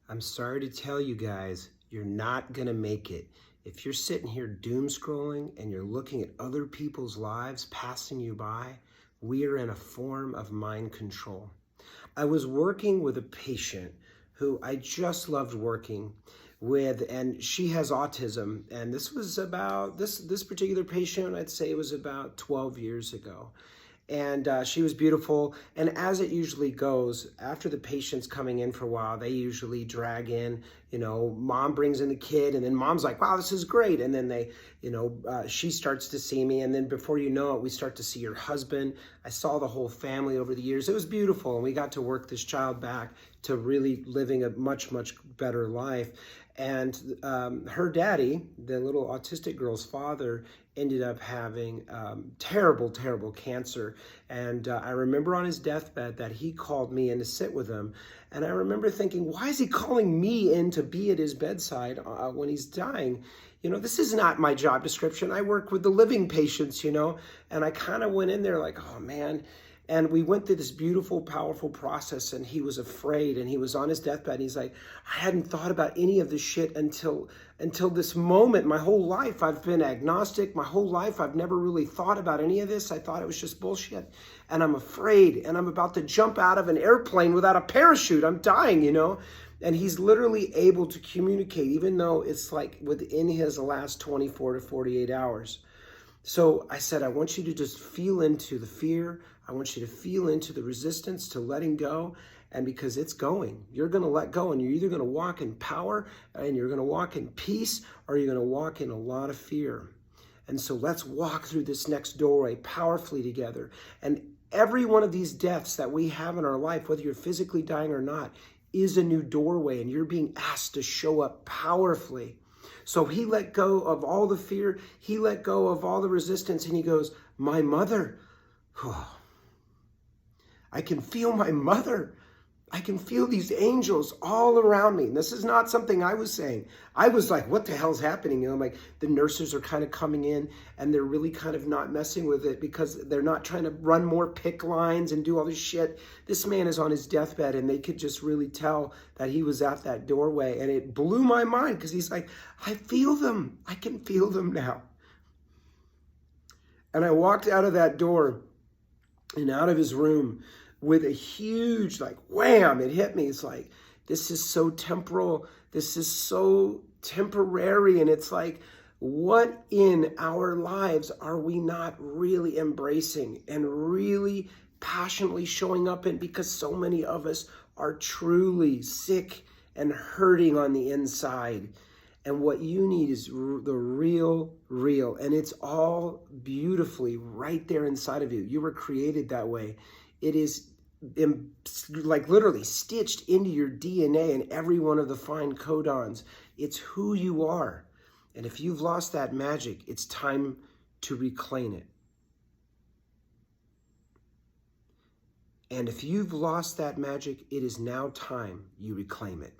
I'm sorry to tell you guys, you're not gonna make it. If you're sitting here doom scrolling and you're looking at other people's lives passing you by, we are in a form of mind control. I was working with a patient who I just loved working with, and she has autism. And this was about, this particular patient, I'd say it was about 12 years ago. And she was beautiful. And as it usually goes, after the patient's coming in for a while, they usually drag in, mom brings in the kid, and then mom's like, wow, this is great. And then she starts to see me. And then before you know it, we start to see her husband. I saw the whole family over the years. It was beautiful. And we got to work this child back to really living a much, much better life. And her daddy, the little autistic girl's father, ended up having terrible, terrible cancer. And I remember on his deathbed that he called me in to sit with him. And I remember thinking, why is he calling me in to be at his bedside when he's dying? This is not my job description. I work with the living patients, and I kind of went in there like, oh man. And we went through this beautiful, powerful process, and he was afraid, and he was on his deathbed. He's like, I hadn't thought about any of this shit until this moment. My whole life, I've been agnostic. My whole life, I've never really thought about any of this. I thought it was just bullshit. And I'm afraid, and I'm about to jump out of an airplane without a parachute. I'm dying, And he's literally able to communicate, even though it's like within his last 24 to 48 hours. So I said, I want you to just feel into the fear. I want you to feel into the resistance to letting go. And because it's going, you're going to let go, and you're either going to walk in power and you're going to walk in peace, or you're going to walk in a lot of fear. And so let's walk through this next doorway powerfully together. And every one of these deaths that we have in our life, whether you're physically dying or not, is a new doorway, and you're being asked to show up powerfully. So he let go of all the fear. He let go of all the resistance. And he goes, my mother. Oh, I can feel my mother. I can feel these angels all around me. And this is not something I was saying. I was like, what the hell's happening? Like the nurses are kind of coming in, and they're really kind of not messing with it because they're not trying to run more PICC lines and do all this shit. This man is on his deathbed, and they could just really tell that he was at that doorway. And it blew my mind because he's like, I feel them. I can feel them now. And I walked out of that door and out of his room with a huge, like, wham, it hit me. It's like, this is so temporal. This is so temporary. And it's like, what in our lives are we not really embracing and really passionately showing up in? Because so many of us are truly sick and hurting on the inside. And what you need is the real. And it's all beautifully right there inside of you. You were created that way. It is like literally stitched into your DNA and every one of the fine codons. It's who you are. And if you've lost that magic, it's time to reclaim it. And if you've lost that magic, it is now time you reclaim it.